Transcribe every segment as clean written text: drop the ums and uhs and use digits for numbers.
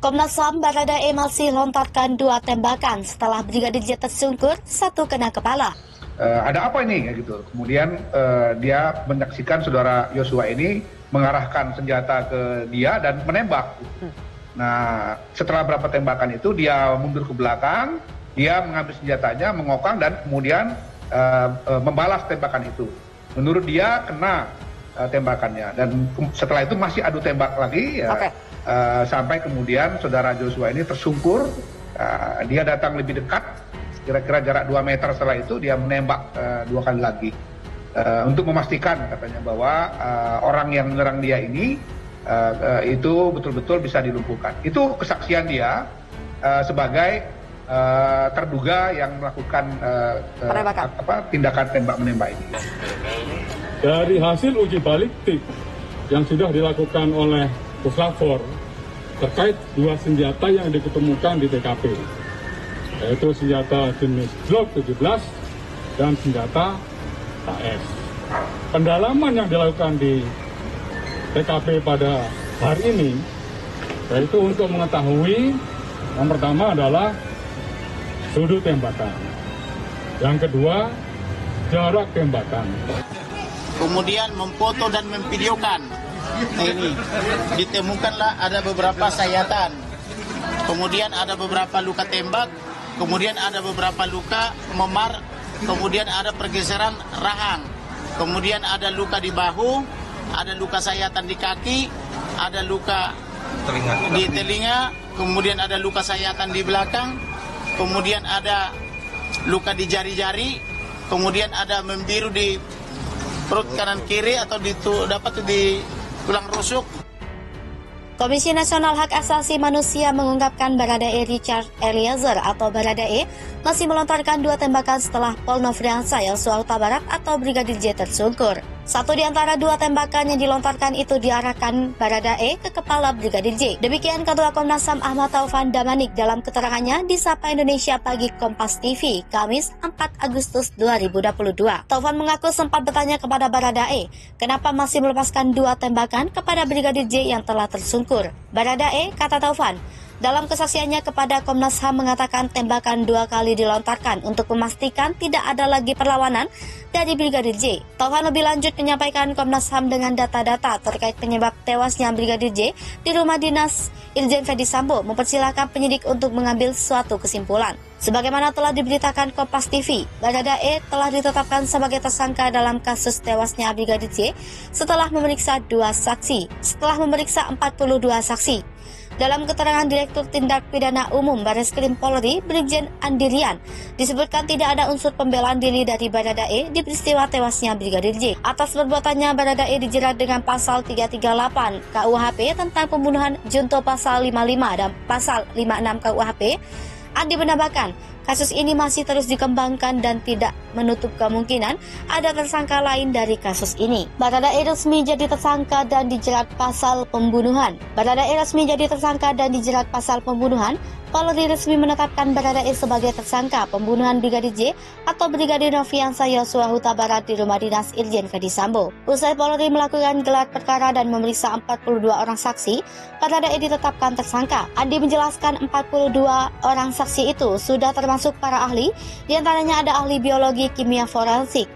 Komnas HAM Baradae masih lontarkan 2 tembakan setelah Brigadir J tersungkur, 1 kena kepala. Ada apa ini? Ya gitu. Kemudian dia menyaksikan saudara Yosua ini mengarahkan senjata ke dia dan menembak. Nah, setelah berapa tembakan itu dia mundur ke belakang, dia mengambil senjatanya, mengokang dan kemudian membalas tembakan itu. Menurut dia kena tembakannya dan setelah itu masih adu tembak lagi ya. Sampai kemudian saudara Joshua ini tersungkur, dia datang lebih dekat, kira-kira jarak 2 meter setelah itu dia menembak 2 kali lagi untuk memastikan katanya bahwa orang yang menyerang dia ini itu betul-betul bisa dilumpuhkan. Itu kesaksian dia sebagai terduga yang melakukan tindakan tembak menembak ini. Dari hasil uji balistik yang sudah dilakukan oleh Puslapfor terkait 2 senjata yang diketemukan di TKP, yaitu senjata jenis Glock 17 dan senjata KS. Pendalaman yang dilakukan di TKP pada hari ini yaitu untuk mengetahui yang pertama adalah sudut tembakan, yang kedua jarak tembakan. Kemudian memfoto dan memvideokan. Nah ini ditemukanlah ada beberapa sayatan, kemudian ada beberapa luka tembak, kemudian ada beberapa luka memar, kemudian ada pergeseran rahang, kemudian ada luka di bahu, ada luka sayatan di kaki, ada luka di telinga, kemudian ada luka sayatan di belakang, kemudian ada luka di jari-jari, kemudian ada membiru di perut kanan kiri atau dapat di tulang rusuk. Komisi Nasional Hak Asasi Manusia mengungkapkan Baradae Richard Eliezer atau Baradae masih melontarkan 2 tembakan setelah Pol Nofriansah Yosua Huta Barat atau Brigadir J tersungkur. 1 di antara 2 tembakan yang dilontarkan itu diarahkan Baradae ke kepala Brigadir J. Demikian Ketua Komnas HAM Ahmad Taufan Damanik dalam keterangannya di Sapa Indonesia Pagi Kompas TV, Kamis 4 Agustus 2022. Taufan mengaku sempat bertanya kepada Baradae, kenapa masih melepaskan 2 tembakan kepada Brigadir J yang telah tersungkur. Baradae, kata Taufan, dalam kesaksiannya kepada Komnas HAM mengatakan tembakan 2 kali dilontarkan untuk memastikan tidak ada lagi perlawanan dari Brigadir J. Taufan lebih lanjut menyampaikan Komnas HAM dengan data-data terkait penyebab tewasnya Brigadir J di rumah dinas Irjen Ferdisambo mempersilahkan penyidik untuk mengambil suatu kesimpulan. Sebagaimana telah diberitakan Kompas TV, Baradae telah ditetapkan sebagai tersangka dalam kasus tewasnya Brigadir J setelah memeriksa 2 saksi, setelah memeriksa 42 saksi. Dalam keterangan Direktur Tindak Pidana Umum Bareskrim Polri, Brigjen Andirian, disebutkan tidak ada unsur pembelaan diri dari Baradae di peristiwa tewasnya Brigadir J. Atas perbuatannya, Baradae dijerat dengan pasal 338 KUHP tentang pembunuhan junto pasal 55 dan pasal 56 KUHP. Andi menambahkan, kasus ini masih terus dikembangkan dan tidak menutup kemungkinan ada tersangka lain dari kasus ini. Baradae resmi jadi tersangka dan dijerat pasal pembunuhan. Baradae resmi jadi tersangka dan dijerat pasal pembunuhan. Polri resmi menetapkan Baradae sebagai tersangka pembunuhan Brigadir J atau Brigadir Nofriansah Yosua Huta Barat di rumah dinas Irjen Ferdisambo. Usai Polri melakukan gelar perkara dan memeriksa 42 orang saksi, Baradae ditetapkan tersangka. Andi menjelaskan 42 orang saksi itu sudah termasuk para ahli, diantaranya ada ahli biologi kimia forensik,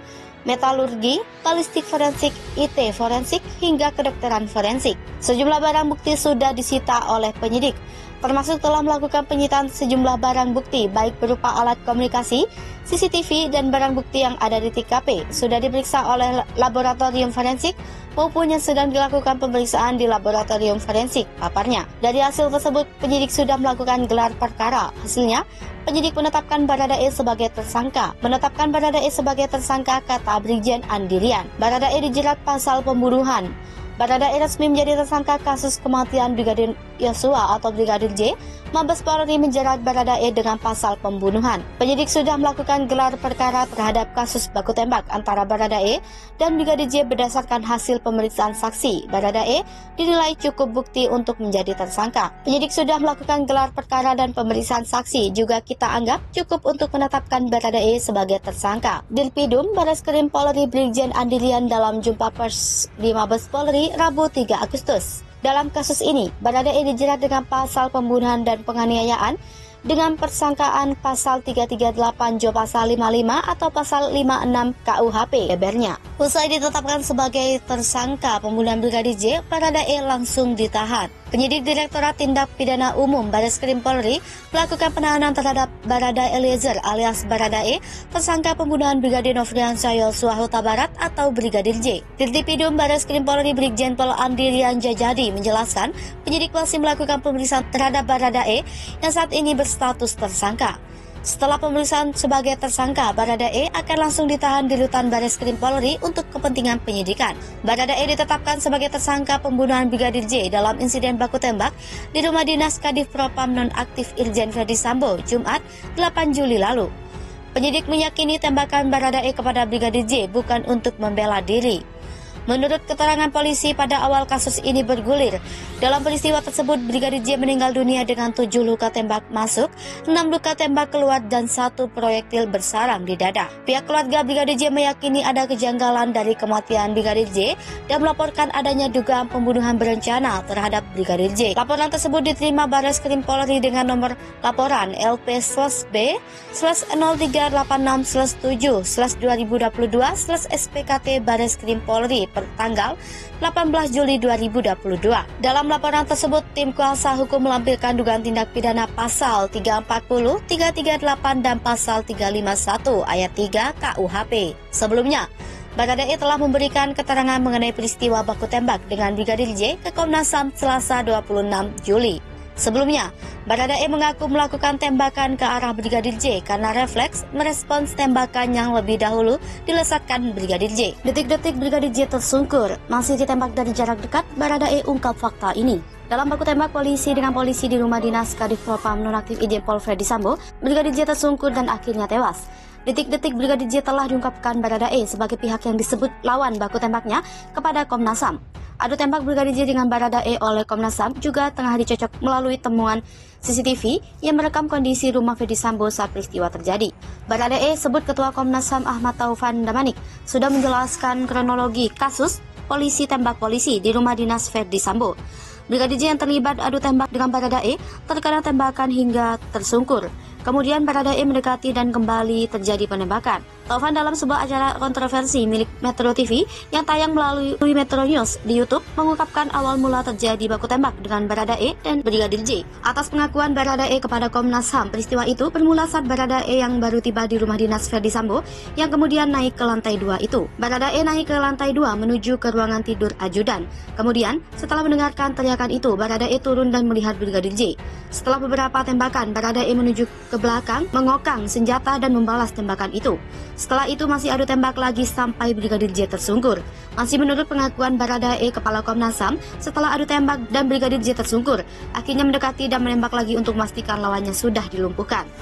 metalurgi, balistik forensik, IT forensik, hingga kedokteran forensik. Sejumlah barang bukti sudah disita oleh penyidik, termasuk telah melakukan penyitaan sejumlah barang bukti baik berupa alat komunikasi, CCTV, dan barang bukti yang ada di TKP sudah diperiksa oleh laboratorium forensik maupun yang sedang dilakukan pemeriksaan di laboratorium forensik, paparnya. Dari hasil tersebut, penyidik sudah melakukan gelar perkara. Hasilnya, penyidik menetapkan Baradae sebagai tersangka. Menetapkan Baradae sebagai tersangka, kata Brigjen Andirian. Baradae dijerat pasal pembunuhan. Baradae resmi menjadi tersangka kasus kematian Brigadir Yosua atau Brigadir J. Mabes Polri menjerat Baradae dengan pasal pembunuhan. Penyidik sudah melakukan gelar perkara terhadap kasus baku tembak antara Baradae dan Brigadir J berdasarkan hasil pemeriksaan saksi. Baradae dinilai cukup bukti untuk menjadi tersangka. Penyidik sudah melakukan gelar perkara dan pemeriksaan saksi juga kita anggap cukup untuk menetapkan Baradae sebagai tersangka. Dirpidum Bareskrim Polri Brigjen Andirian dalam jumpa pers di Mabes Polri Rabu 3 Agustus. Dalam kasus ini, Baradae dijerat dengan pasal pembunuhan dan penganiayaan dengan persangkaan pasal 338 Jo pasal 55 atau pasal 56 KUHP bebernya. Usai ditetapkan sebagai tersangka pembunuhan Brigadir J, Baradae langsung ditahan. Penyidik Direktorat Tindak Pidana Umum Bareskrim Polri melakukan penahanan terhadap Barada Eliezer alias Baradae, tersangka pembunuhan Brigadir Nofriansah Yosua Huta Barat atau Brigadir J. Dirtipidum Bareskrim Polri Brigjen Pol Andirian Jajadi menjelaskan, penyidik masih melakukan pemeriksaan terhadap Baradae yang saat ini berstatus tersangka. Setelah pemeriksaan sebagai tersangka, Baradae akan langsung ditahan di rutan Bareskrim Polri untuk kepentingan penyidikan. Baradae ditetapkan sebagai tersangka pembunuhan Brigadir J dalam insiden baku tembak di rumah dinas Kadif Propam nonaktif Irjen Verdi Sambo, Jumat 8 Juli lalu. Penyidik meyakini tembakan Baradae kepada Brigadir J bukan untuk membela diri. Menurut keterangan polisi, pada awal kasus ini bergulir. Dalam peristiwa tersebut, Brigadir J meninggal dunia dengan 7 luka tembak masuk, 6 luka tembak keluar, dan 1 proyektil bersarang di dada. Pihak keluarga Brigadir J meyakini ada kejanggalan dari kematian Brigadir J dan melaporkan adanya dugaan pembunuhan berencana terhadap Brigadir J. Laporan tersebut diterima Bareskrim Polri dengan nomor laporan LP/B/0386/7/2022/SPKT Bareskrim Polri per tanggal 18 Juli 2022. Dalam laporan tersebut, tim kuasa hukum melampirkan dugaan tindak pidana pasal 340, 338, dan pasal 351 ayat 3 KUHP. Sebelumnya, Baradae telah memberikan keterangan mengenai peristiwa baku tembak dengan Brigadir J ke Komnas HAM Selasa 26 Juli. Sebelumnya, Baradae mengaku melakukan tembakan ke arah Brigadir J karena refleks merespons tembakan yang lebih dahulu dilesatkan Brigadir J. Detik-detik Brigadir J tersungkur, masih ditembak dari jarak dekat, Baradae ungkap fakta ini. Dalam baku tembak polisi dengan polisi di rumah dinas Kadif Propam nonaktif Irjen Pol Verdi Sambo, Brigadir J tersungkur dan akhirnya tewas. Detik-detik Brigadir J telah diungkapkan Baradae sebagai pihak yang disebut lawan baku tembaknya kepada Komnas HAM. Adu tembak Brigadir J dengan Baradae oleh Komnas HAM juga tengah dicocok melalui temuan CCTV yang merekam kondisi rumah Verdi Sambo saat peristiwa terjadi. Baradae sebut Ketua Komnas HAM Ahmad Taufan Damanik sudah menjelaskan kronologi kasus polisi tembak polisi di rumah dinas Verdi Sambo. Brigadir J yang terlibat adu tembak dengan Baradae terkena tembakan hingga tersungkur. Kemudian Baradae mendekati dan kembali terjadi penembakan. Taufan dalam sebuah acara kontroversi milik Metro TV yang tayang melalui Metro News di YouTube mengungkapkan awal mula terjadi baku tembak dengan Baradae dan Brigadir J. Atas pengakuan Baradae kepada Komnas HAM, peristiwa itu bermula saat Baradae yang baru tiba di rumah dinas Verdi Sambo yang kemudian naik ke lantai 2 itu. Baradae naik ke lantai 2 menuju ke ruangan tidur ajudan. Kemudian, setelah mendengarkan teriakan itu, Baradae turun dan melihat Brigadir J. Setelah beberapa tembakan, Baradae menuju ke belakang, mengokang senjata dan membalas tembakan itu. Setelah itu masih adu tembak lagi sampai Brigadir J tersungkur. Masih menurut pengakuan Baradae, Kepala Komnas HAM, setelah adu tembak dan Brigadir J tersungkur, akhirnya mendekati dan menembak lagi untuk memastikan lawannya sudah dilumpuhkan.